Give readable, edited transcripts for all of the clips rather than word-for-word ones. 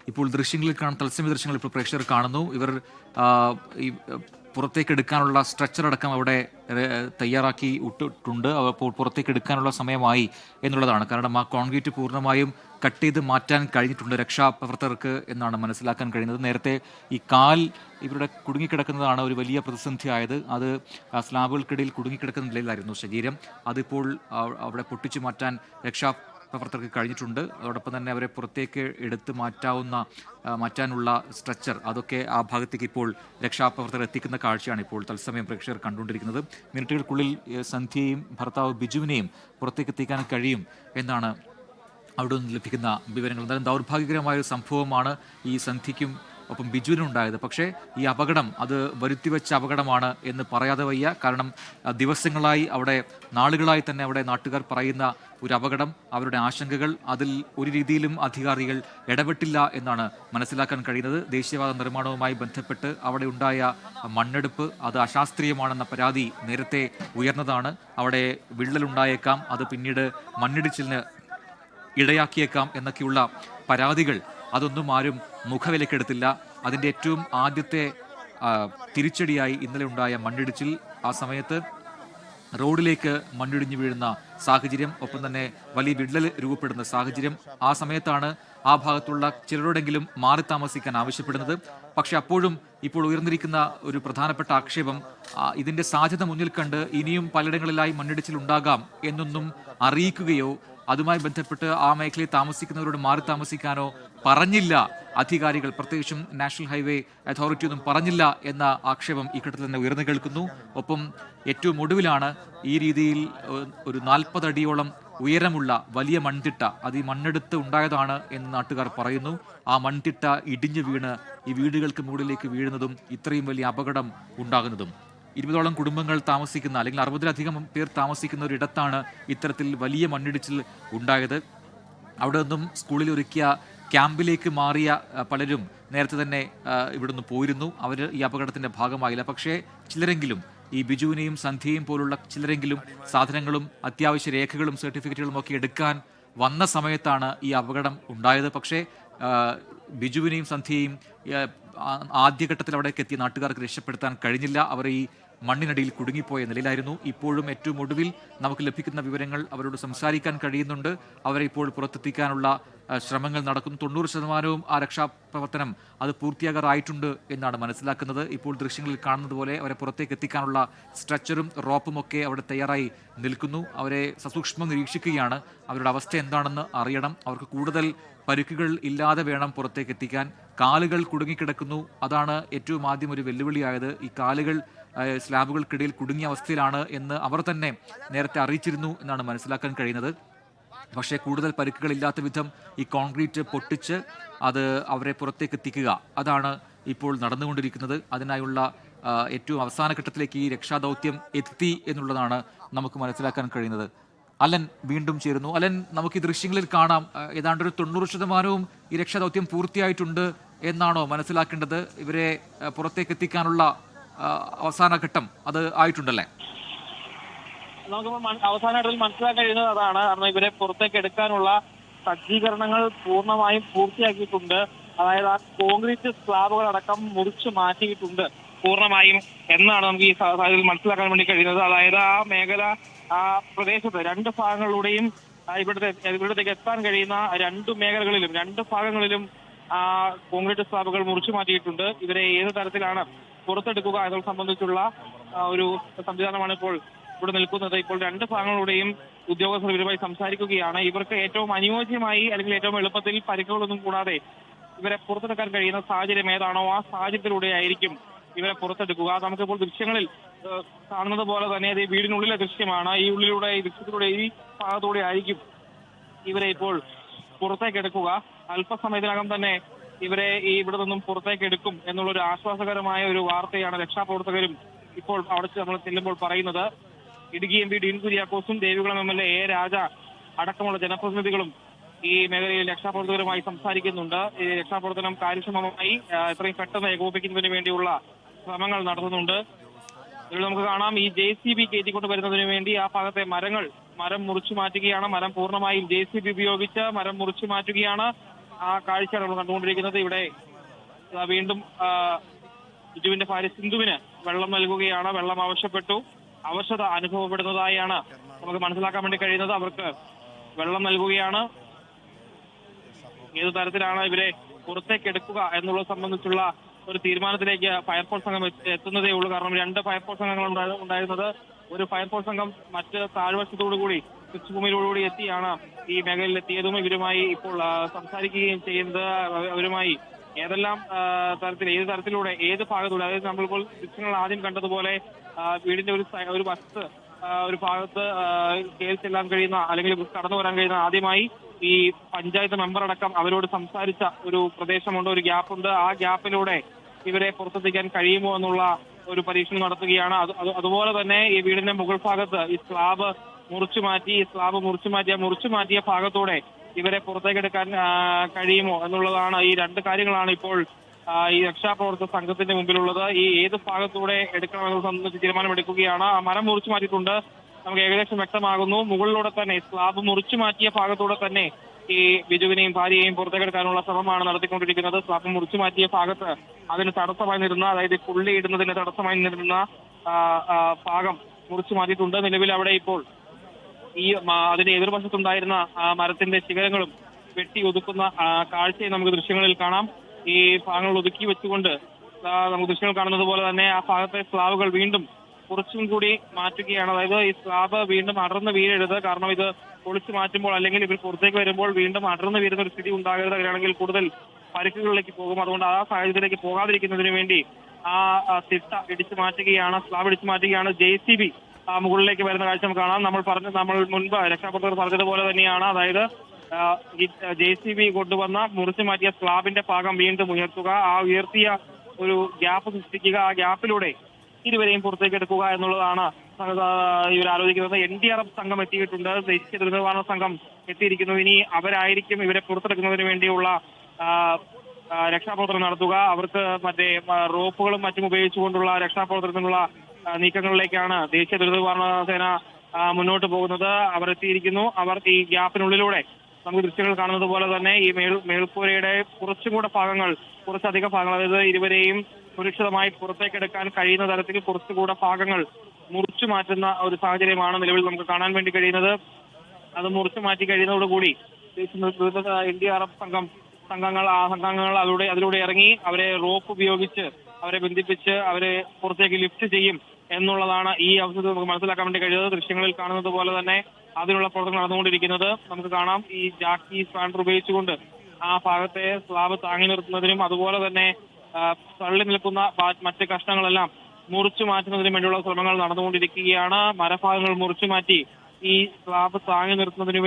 ഇപ്പോൾ ദൃശ്യങ്ങളിൽ തത്സമയ ദൃശ്യങ്ങൾ ഇപ്പോൾ പ്രേക്ഷകർ കാണുന്നു. ഇവർ ഈ പുറത്തേക്ക് എടുക്കാനുള്ള സ്ട്രെച്ചർ അടക്കം അവിടെ തയ്യാറാക്കി ഇട്ടിട്ടുണ്ട്. അപ്പോൾ പുറത്തേക്ക് എടുക്കാനുള്ള സമയമായി എന്നുള്ളതാണ്. കാരണം ആ കോൺക്രീറ്റ് പൂർണ്ണമായും കട്ട് ചെയ്ത് മാറ്റാൻ കഴിഞ്ഞിട്ടുണ്ട് രക്ഷാപ്രവർത്തകർക്ക് എന്നാണ് മനസ്സിലാക്കാൻ കഴിയുന്നത്. നേരത്തെ ഈ കാൽ ഇവരുടെ കുടുങ്ങിക്കിടക്കുന്നതാണ് ഒരു വലിയ പ്രതിസന്ധിയായത്. അത് സ്ലാബുകൾക്കിടയിൽ കുടുങ്ങിക്കിടക്കുന്ന നിലയിലായിരുന്നു ശരീരം. അതിപ്പോൾ അവിടെ പൊട്ടിച്ചു മാറ്റാൻ പ്രവർത്തകർക്ക് കഴിഞ്ഞിട്ടുണ്ട്. അതോടൊപ്പം തന്നെ അവരെ പുറത്തേക്ക് എടുത്ത് മാറ്റാനുള്ള സ്ട്രെച്ചർ അതൊക്കെ ആ ഭാഗത്തേക്ക് ഇപ്പോൾ രക്ഷാപ്രവർത്തകർ എത്തിക്കുന്ന കാഴ്ചയാണ് ഇപ്പോൾ തത്സമയം പ്രേക്ഷകർ കണ്ടുകൊണ്ടിരിക്കുന്നത്. മിനിറ്റുകൾക്കുള്ളിൽ സന്ധ്യയെയും ഭർത്താവ് ബിജുവിനെയും പുറത്തേക്ക് എത്തിക്കാൻ കഴിയും എന്നാണ് അവിടെ നിന്ന് ലഭിക്കുന്ന വിവരങ്ങൾ. എന്തായാലും ദൗർഭാഗ്യകരമായ ഒരു സംഭവമാണ് ഈ സന്ധ്യയ്ക്കും ഒപ്പം ബിജുവിനുണ്ടായത്. പക്ഷേ ഈ അപകടം അത് വരുത്തിവെച്ച അപകടമാണ് എന്ന് പറയാതെ വയ്യ. കാരണം ദിവസങ്ങളായി നാളുകളായി തന്നെ അവിടെ നാട്ടുകാർ പറയുന്ന ഒരു അപകടം, അവരുടെ ആശങ്കകൾ, അതിൽ ഒരു രീതിയിലും അധികാരികൾ ഇടപെട്ടില്ല എന്നാണ് മനസ്സിലാക്കാൻ കഴിയുന്നത്. ദേശീയപാത നിർമ്മാണവുമായി ബന്ധപ്പെട്ട് അവിടെ ഉണ്ടായ മണ്ണെടുപ്പ് അത് അശാസ്ത്രീയമാണെന്ന പരാതി നേരത്തെ ഉയർന്നതാണ്. അവിടെ വിള്ളലുണ്ടായേക്കാം, അത് പിന്നീട് മണ്ണിടിച്ചിലിന് ഇടയാക്കിയേക്കാം എന്നൊക്കെയുള്ള പരാതികൾ, അതൊന്നും ആരും മുഖവിലക്കെടുത്തില്ല. അതിൻ്റെ ഏറ്റവും ആദ്യത്തെ തിരിച്ചടിയായി ഇന്നലെ ഉണ്ടായ മണ്ണിടിച്ചിൽ. ആ സമയത്ത് റോഡിലേക്ക് മണ്ണിടിഞ്ഞു വീഴുന്ന സാഹചര്യം, ഒപ്പം തന്നെ വലിയ വിള്ളൽ രൂപപ്പെടുന്ന സാഹചര്യം. ആ സമയത്താണ് ആ ഭാഗത്തുള്ള ചിലരോടെങ്കിലും മാറി താമസിക്കാൻ ആവശ്യപ്പെടുന്നത്. പക്ഷെ അപ്പോഴും ഇപ്പോൾ ഉയർന്നിരിക്കുന്ന ഒരു പ്രധാനപ്പെട്ട ആക്ഷേപം, ഇതിൻ്റെ സാധ്യത മുന്നിൽ കണ്ട് ഇനിയും പലയിടങ്ങളിലായി മണ്ണിടിച്ചിൽ ഉണ്ടാകാം എന്നൊന്നും അറിയിക്കുകയോ അതുമായി ബന്ധപ്പെട്ട് ആ മേഖലയിൽ താമസിക്കുന്നവരോട് മാറി താമസിക്കാനോ പറഞ്ഞില്ല അധികാരികൾ, പ്രത്യേകിച്ചും നാഷണൽ ഹൈവേ അതോറിറ്റി ഒന്നും പറഞ്ഞില്ല എന്ന ആക്ഷേപം ഈ ഘട്ടത്തിൽ തന്നെ ഉയർന്നു കേൾക്കുന്നു. ഒപ്പം ഏറ്റവും ഒടുവിലാണ് ഈ രീതിയിൽ ഒരു 40 അടിയോളം ഉയരമുള്ള വലിയ മൺതിട്ട, അത് ഈ മണ്ണെടുത്ത് ഉണ്ടായതാണ് എന്ന് നാട്ടുകാർ പറയുന്നു. ആ മൺതിട്ട ഇടിഞ്ഞു വീണ് ഈ വീടുകൾക്ക് മുകളിലേക്ക് വീഴുന്നതും ഇത്രയും വലിയ അപകടം ഉണ്ടാകുന്നതും. 20ഓളം കുടുംബങ്ങൾ താമസിക്കുന്ന, അല്ലെങ്കിൽ 60-ലധികം പേർ താമസിക്കുന്ന ഒരിടത്താണ് ഇത്തരത്തിൽ വലിയ മണ്ണിടിച്ചിൽ ഉണ്ടായത്. അവിടെ നിന്നും സ്കൂളിൽ ഒരുക്കിയ ക്യാമ്പിലേക്ക് മാറിയ പലരും നേരത്തെ തന്നെ ഇവിടെ നിന്ന് പോയിരുന്നു. അവർ ഈ അപകടത്തിൻ്റെ ഭാഗമായില്ല. പക്ഷേ ചിലരെങ്കിലും, ഈ ബിജുവിനെയും സന്ധ്യയും പോലുള്ള ചിലരെങ്കിലും സാധനങ്ങളും അത്യാവശ്യ രേഖകളും സർട്ടിഫിക്കറ്റുകളും ഒക്കെ എടുക്കാൻ വന്ന സമയത്താണ് ഈ അപകടം ഉണ്ടായത്. പക്ഷേ ബിജുവിനെയും സന്ധ്യയെയും ആദ്യഘട്ടത്തിൽ അവിടേക്ക് എത്തിയ നാട്ടുകാർക്ക് രക്ഷപ്പെടുത്താൻ കഴിഞ്ഞില്ല. അവർ ഈ മണ്ണിനടിയിൽ കുടുങ്ങിപ്പോയ നിലയിലായിരുന്നു. ഇപ്പോഴും ഏറ്റവും ഒടുവിൽ നമുക്ക് ലഭിക്കുന്ന വിവരങ്ങൾ, അവരോട് സംസാരിക്കാൻ കഴിയുന്നുണ്ട്. അവരെ ഇപ്പോൾ പുറത്തെത്തിക്കാനുള്ള ശ്രമങ്ങൾ നടക്കുന്നു. 90% ആ രക്ഷാപ്രവർത്തനം അത് പൂർത്തിയാകാറായിട്ടുണ്ട് എന്നാണ് മനസ്സിലാക്കുന്നത്. ഇപ്പോൾ ദൃശ്യങ്ങളിൽ കാണുന്നത് പോലെ അവരെ പുറത്തേക്ക് എത്തിക്കാനുള്ള സ്ട്രെച്ചറും റോപ്പും ഒക്കെ അവിടെ തയ്യാറായി നിൽക്കുന്നു. അവരെ സസൂക്ഷ്മം നിരീക്ഷിക്കുകയാണ്. അവരുടെ അവസ്ഥ എന്താണെന്ന് അറിയണം. അവർക്ക് കൂടുതൽ പരിക്കുകൾ ഇല്ലാതെ വേണം പുറത്തേക്ക് എത്തിക്കാൻ. കാലുകൾ കുടുങ്ങിക്കിടക്കുന്നു, അതാണ് ഏറ്റവും ആദ്യം ഒരു വെല്ലുവിളിയായത്. ഈ കാലുകൾ സ്ലാബുകൾക്കിടയിൽ കുടുങ്ങിയ അവസ്ഥയിലാണ് എന്ന് അവർ തന്നെ നേരത്തെ അറിയിച്ചിരുന്നു എന്നാണ് മനസ്സിലാക്കാൻ കഴിയുന്നത്. പക്ഷേ കൂടുതൽ പരിക്കുകളില്ലാത്ത വിധം ഈ കോൺക്രീറ്റ് പൊട്ടിച്ച് അത് അവരെ പുറത്തേക്ക് എത്തിക്കുക, അതാണ് ഇപ്പോൾ നടന്നുകൊണ്ടിരിക്കുന്നത്. അതിനായുള്ള ഏറ്റവും അവസാന ഘട്ടത്തിലേക്ക് ഈ രക്ഷാദൗത്യം എത്തി എന്നുള്ളതാണ് നമുക്ക് മനസ്സിലാക്കാൻ കഴിയുന്നത്. അലൻ വീണ്ടും ചേരുന്നു. അലൻ, നമുക്ക് ഈ ദൃശ്യങ്ങളിൽ കാണാം ഏതാണ്ട് ഒരു 90% ഈ രക്ഷാദൗത്യം പൂർത്തിയായിട്ടുണ്ട് എന്നാണോ മനസ്സിലാക്കേണ്ടത്? ഇവരെ പുറത്തേക്ക് എത്തിക്കാനുള്ള അവസാന ഘട്ടം അത് ആയിട്ടുണ്ടല്ലേ? നമുക്കിപ്പോൾ അവസാന ഘട്ടത്തിൽ മനസ്സിലാക്കാൻ കഴിയുന്നത് അതാണ്. കാരണം ഇവരെ പുറത്തേക്ക് എടുക്കാനുള്ള സജ്ജീകരണങ്ങൾ പൂർണ്ണമായും പൂർത്തിയാക്കിയിട്ടുണ്ട്. അതായത് ആ കോൺക്രീറ്റ് സ്ലാബുകൾ അടക്കം മുറിച്ച് മാറ്റിയിട്ടുണ്ട് പൂർണ്ണമായും എന്നാണ് നമുക്ക് ഈ സാഹചര്യത്തിൽ മനസ്സിലാക്കാൻ വേണ്ടി കഴിയുന്നത്. അതായത് ആ മേഖല, ആ പ്രദേശത്ത് 2 ഭാഗങ്ങളിലൂടെയും ഇവിടത്തേക്ക് എത്താൻ കഴിയുന്ന 2 മേഖലകളിലും 2 ഭാഗങ്ങളിലും കോൺക്രീറ്റ് സ്ലാബുകൾ മുറിച്ചു മാറ്റിയിട്ടുണ്ട്. ഇവരെ ഏത് തരത്തിലാണ് പുറത്തെടുക്കുക എന്നത് സംബന്ധിച്ചുള്ള ഒരു സംവിധാനമാണ് ഇപ്പോൾ ഇവിടെ നിൽക്കുന്നത്. ഇപ്പോൾ 2 ഭാഗങ്ങളുടെയും ഉദ്യോഗസ്ഥർ ഇവരുമായി സംസാരിക്കുകയാണ്. ഇവർക്ക് ഏറ്റവും അനുയോജ്യമായി, അല്ലെങ്കിൽ ഏറ്റവും എളുപ്പത്തിൽ പരിക്കുകളൊന്നും കൂടാതെ ഇവരെ പുറത്തെടുക്കാൻ കഴിയുന്ന സാഹചര്യം ഏതാണോ ആ സാഹചര്യത്തിലൂടെ ആയിരിക്കും ഇവരെ പുറത്തെടുക്കുക. നമുക്കിപ്പോൾ ദൃശ്യങ്ങളിൽ കാണുന്നത് പോലെ തന്നെ അത് വീടിനുള്ളിലെ ദൃശ്യമാണ്. ഈ ദൃശ്യത്തിലൂടെ ഈ ഭാഗത്തൂടെ ആയിരിക്കും ഇവരെ ഇപ്പോൾ പുറത്തേക്ക് എടുക്കുക. അല്പസമയത്തിനകം തന്നെ ഇവരെ ഇവിടെ നിന്നും പുറത്തേക്ക് എടുക്കും എന്നുള്ളൊരു ആശ്വാസകരമായ ഒരു വാർത്തയാണ് രക്ഷാപ്രവർത്തകരും ഇപ്പോൾ അവിടെ നമ്മൾ ചെല്ലുമ്പോൾ പറയുന്നത്. Idukki MP Dean കുര്യാക്കോസും Devikulam MLA A രാജ അടക്കമുള്ള ജനപ്രതിനിധികളും ഈ മേഖലയിൽ രക്ഷാപ്രവർത്തകരുമായി സംസാരിക്കുന്നുണ്ട്. ഈ രക്ഷാപ്രവർത്തനം കാര്യക്ഷമമായി എത്രയും പെട്ടെന്ന് ഏകോപിപ്പിക്കുന്നതിന് വേണ്ടിയുള്ള ശ്രമങ്ങൾ നടത്തുന്നുണ്ട്. ഇതിൽ നമുക്ക് കാണാം, ഈ JCB കയറ്റിക്കൊണ്ട് വരുന്നതിന് വേണ്ടി ആ ഭാഗത്തെ മരം മുറിച്ചു മാറ്റുകയാണ്. മരം പൂർണ്ണമായും JCB ഉപയോഗിച്ച് മരം മുറിച്ചു മാറ്റുകയാണ്. ആ കാഴ്ചയാണ് നമ്മൾ കണ്ടുകൊണ്ടിരിക്കുന്നത്. ഇവിടെ വീണ്ടും ബിജുവിന്റെ ഭാര്യ സിന്ധുവിന് വെള്ളം നൽകുകയാണ്. വെള്ളം ആവശ്യപ്പെട്ടു. അവശത അനുഭവപ്പെടുന്നതായാണ് നമുക്ക് മനസ്സിലാക്കാൻ വേണ്ടി കഴിയുന്നത്. അവർക്ക് വെള്ളം നൽകുകയാണ്. ഏതു തരത്തിലാണ് ഇവരെ പുറത്തേക്ക് എടുക്കുക എന്നുള്ളത് സംബന്ധിച്ചുള്ള ഒരു തീരുമാനത്തിലേക്ക് ഫയർഫോഴ്സ് സംഘം എത്തുന്നതേ ഉള്ളൂ. കാരണം 2 ഫയർഫോഴ്സ് സംഘങ്ങൾ ഉണ്ടായിരുന്നത്. ഒരു ഫയർഫോഴ്സ് സംഘം മറ്റ് താഴ്വശത്തോടുകൂടി കൃഷിഭൂമിയിലോടുകൂടി എത്തിയാണ് ഈ മേഖലയിൽ എത്തിയതും ഇവരുമായി ഇപ്പോൾ സംസാരിക്കുകയും ചെയ്യുന്നത്. അവരുമായി ഏതെല്ലാം ഏത് തരത്തിലൂടെ ഏത് ഭാഗത്തൂടെ, അതായത് നമ്മളിപ്പോൾ ദൃശ്യങ്ങൾ ആദ്യം കണ്ടതുപോലെ വീടിന്റെ ഒരു വശത്ത് ഒരു ഭാഗത്ത് കയറി ചെല്ലാൻ കഴിയുന്ന അല്ലെങ്കിൽ കടന്നു വരാൻ കഴിയുന്ന ആദ്യമായി ഈ പഞ്ചായത്ത് മെമ്പർ അടക്കം അവരോട് സംസാരിച്ച ഒരു പ്രദേശമുണ്ട്, ഒരു ഗ്യാപ്പുണ്ട്. ആ ഗ്യാപ്പിലൂടെ ഇവരെ പുറത്തെത്തിക്കാൻ കഴിയുമോ എന്നുള്ള ഒരു പരീക്ഷണം നടത്തുകയാണ്. അതുപോലെ തന്നെ ഈ വീടിന്റെ മുകൾ ഭാഗത്ത് ഈ സ്ലാബ് മുറിച്ചു മാറ്റിയ ഭാഗത്തൂടെ ഇവരെ പുറത്തേക്കെടുക്കാൻ കഴിയുമോ എന്നുള്ളതാണ്. ഈ 2 കാര്യങ്ങളാണ് ഇപ്പോൾ ഈ രക്ഷാപ്രവർത്തക സംഘത്തിന്റെ മുമ്പിലുള്ളത്. ഈ ഏത് ഭാഗത്തൂടെ എടുക്കണമെന്നത് സംബന്ധിച്ച് തീരുമാനമെടുക്കുകയാണ്. ആ മരം മുറിച്ചു മാറ്റിയിട്ടുണ്ട്, നമുക്ക് ഏകദേശം വ്യക്തമാകുന്നു. മുകളിലൂടെ തന്നെ സ്ലാബ് മുറിച്ചു മാറ്റിയ ഭാഗത്തൂടെ തന്നെ ഈ ബിജുവിനെയും ഭാര്യയെയും പുറത്തേക്കെടുക്കാനുള്ള ശ്രമമാണ് നടത്തിക്കൊണ്ടിരിക്കുന്നത്. സ്ലാബ് മുറിച്ചു മാറ്റിയ ഭാഗത്ത് അതിന് തടസ്സമായി നിരുന്ന, അതായത് പുള്ളി ഇടുന്നതിന് തടസ്സമായി നിരുന്ന ഭാഗം മുറിച്ചു മാറ്റിയിട്ടുണ്ട്. നിലവിൽ അവിടെ ഇപ്പോൾ ഈ അതിന്റെ എതിർവശത്തുണ്ടായിരുന്ന മരത്തിന്റെ ശിഖരങ്ങളും വെട്ടി ഒതുക്കുന്ന കാഴ്ചയെ നമുക്ക് ദൃശ്യങ്ങളിൽ കാണാം. ഈ ഭാഗങ്ങൾ ഒതുക്കി വെച്ചുകൊണ്ട് നമുക്ക് ദൃശ്യങ്ങൾ കാണുന്നത് പോലെ തന്നെ ആ ഭാഗത്തെ സ്ലാബുകൾ വീണ്ടും കുറച്ചും കൂടി മാറ്റുകയാണ്. അതായത് ഈ സ്ലാബ് വീണ്ടും അടർന്ന് വീഴരുത്. കാരണം ഇത് പൊളിച്ചു മാറ്റുമ്പോൾ അല്ലെങ്കിൽ ഇവർ പുറത്തേക്ക് വരുമ്പോൾ വീണ്ടും അടർന്ന് വീഴുന്ന ഒരു സ്ഥിതി ഉണ്ടാകരുത്. അങ്ങനെയാണെങ്കിൽ കൂടുതൽ പരിക്കുകളിലേക്ക് പോകും. അതുകൊണ്ട് ആ സാഹചര്യത്തിലേക്ക് പോകാതിരിക്കുന്നതിന് വേണ്ടി ആ തിട്ട ഇടിച്ചു മാറ്റുകയാണ്, സ്ലാബ് ഇടിച്ചു മാറ്റുകയാണ്. JCB മുകളിലേക്ക് വരുന്ന കാഴ്ച നമുക്ക് കാണാം. നമ്മൾ മുൻപ് രക്ഷാപ്രവർത്തകർ പറഞ്ഞതുപോലെ തന്നെയാണ്. അതായത് ഈ JCB കൊണ്ടുവന്ന മുറിച്ചു മാറ്റിയ സ്ലാബിന്റെ ഭാഗം വീണ്ടും ഉയർത്തുക, ആ ഉയർത്തിയ ഒരു ഗ്യാപ്പ് സൃഷ്ടിക്കുക, ആ ഗ്യാപ്പിലൂടെ ഇരുവരെയും പുറത്തേക്ക് എടുക്കുക എന്നുള്ളതാണ് ഇവർ ആലോചിക്കുന്നത്. NDRF സംഘം എത്തിയിട്ടുണ്ട്, ദേശീയ ദുരന്ത നിവാരണ സംഘം എത്തിയിരിക്കുന്നു. ഇനി അവരായിരിക്കും ഇവരെ പുറത്തെടുക്കുന്നതിന് വേണ്ടിയുള്ള രക്ഷാപ്രവർത്തനം നടത്തുക. അവർക്ക് മറ്റേ റോപ്പുകളും മറ്റും ഉപയോഗിച്ചുകൊണ്ടുള്ള രക്ഷാപ്രവർത്തനത്തിനുള്ള നീക്കങ്ങളിലേക്കാണ് ദേശീയ ദുരന്ത നിവാരണ സേന മുന്നോട്ട് പോകുന്നത്. അവർ എത്തിയിരിക്കുന്നു. അവർ ഈ ഗ്യാപ്പിനുള്ളിലൂടെ നമുക്ക് ദൃശ്യങ്ങൾ കാണുന്നത് പോലെ തന്നെ ഈ മേൽക്കൂരയുടെ കുറച്ചധികം ഭാഗങ്ങൾ, അതായത് ഇരുവരെയും സുരക്ഷിതമായി പുറത്തേക്കെടുക്കാൻ കഴിയുന്ന തരത്തിൽ കുറച്ചുകൂടെ ഭാഗങ്ങൾ മുറിച്ചു മാറ്റുന്ന ഒരു സാഹചര്യമാണ് നിലവിൽ നമുക്ക് കാണാൻ വേണ്ടി കഴിയുന്നത്. അത് മുറിച്ചു മാറ്റി കഴിയുന്നതോടുകൂടി NDRF സംഘങ്ങൾ അതിലൂടെ ഇറങ്ങി അവരെ റോപ്പ് ഉപയോഗിച്ച് അവരെ ബന്ധിപ്പിച്ച് അവരെ പുറത്തേക്ക് ലിഫ്റ്റ് ചെയ്യും എന്നുള്ളതാണ് ഈ അവസരത്തിൽ നമുക്ക് മനസ്സിലാക്കാൻ വേണ്ടി കഴിയുന്നത്. ദൃശ്യങ്ങളിൽ കാണുന്നത് പോലെ തന്നെ അതിനുള്ള പ്രവർത്തനം നടന്നുകൊണ്ടിരിക്കുന്നത് നമുക്ക് കാണാം. ഈ ജാക്കി സ്പാൻഡർ ഉപയോഗിച്ചുകൊണ്ട് ആ ഭാഗത്തെ സ്ലാബ് താങ്ങി നിർത്തുന്നതിനും അതുപോലെ തന്നെ തള്ളി നിൽക്കുന്ന മറ്റ് കഷ്ണങ്ങളെല്ലാം മുറിച്ചു മാറ്റുന്നതിനും വേണ്ടിയുള്ള ശ്രമങ്ങൾ നടന്നുകൊണ്ടിരിക്കുകയാണ്. മരഭാഗങ്ങൾ മുറിച്ചു മാറ്റി ഈ സ്ലാബ് താങ്ങി നിർത്തുന്നതിനു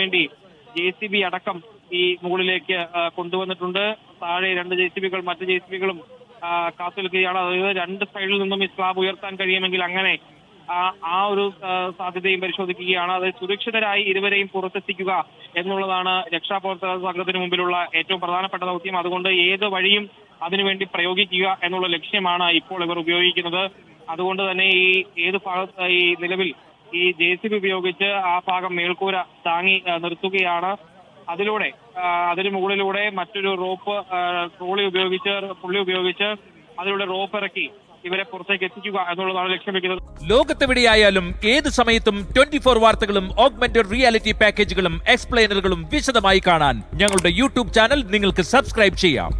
വേണ്ടി JCB അടക്കം ഈ മുകളിലേക്ക് കൊണ്ടുവന്നിട്ടുണ്ട്. താഴെ 2 JCBകൾ മറ്റ് JCBകളും കാത്തു നിൽക്കുകയാണ്. അതായത് 2 സൈഡിൽ നിന്നും ഈ സ്ലാബ് ഉയർത്താൻ കഴിയുമെങ്കിൽ അങ്ങനെ ആ ഒരു സാധ്യതയും പരിശോധിക്കുകയാണ്. അതായത് സുരക്ഷിതരായി ഇരുവരെയും പുറത്തെത്തിക്കുക എന്നുള്ളതാണ് രക്ഷാപ്രവർത്തക സംഘത്തിന് മുമ്പിലുള്ള ഏറ്റവും പ്രധാനപ്പെട്ട ദൗത്യം. അതുകൊണ്ട് ഏത് വഴിയും അതിനുവേണ്ടി പ്രയോഗിക്കുക എന്നുള്ള ലക്ഷ്യമാണ് ഇപ്പോൾ ഇവർ ഉപയോഗിക്കുന്നത്. അതുകൊണ്ട് തന്നെ ഈ ഏത് ഭാഗത്ത് ഈ നിലവിൽ ഈ JCB ഉപയോഗിച്ച് ആ ഭാഗം മേൽക്കൂര താങ്ങി നിർത്തുകയാണ്. അതിന് മുകളിലൂടെ മറ്റൊരു റോപ്പ് പുള്ളി ഉപയോഗിച്ച് അതിലൂടെ റോപ്പ് ഇറക്കി ഇവരെ പുറത്തേക്ക് എത്തിക്കുക എന്നുള്ളതാണ് ലക്ഷ്യം വെക്കുന്നത്. ലോകത്തെവിടെയായാലും ഏത് സമയത്തും 24 വാർത്തകളും ഓഗ്മെന്റഡ് റിയാലിറ്റി പാക്കേജുകളും എക്സ്പ്ലെയിനറുകളും വിശദമായി കാണാൻ ഞങ്ങളുടെ YouTube ചാനൽ നിങ്ങൾക്ക് സബ്സ്ക്രൈബ് ചെയ്യാം.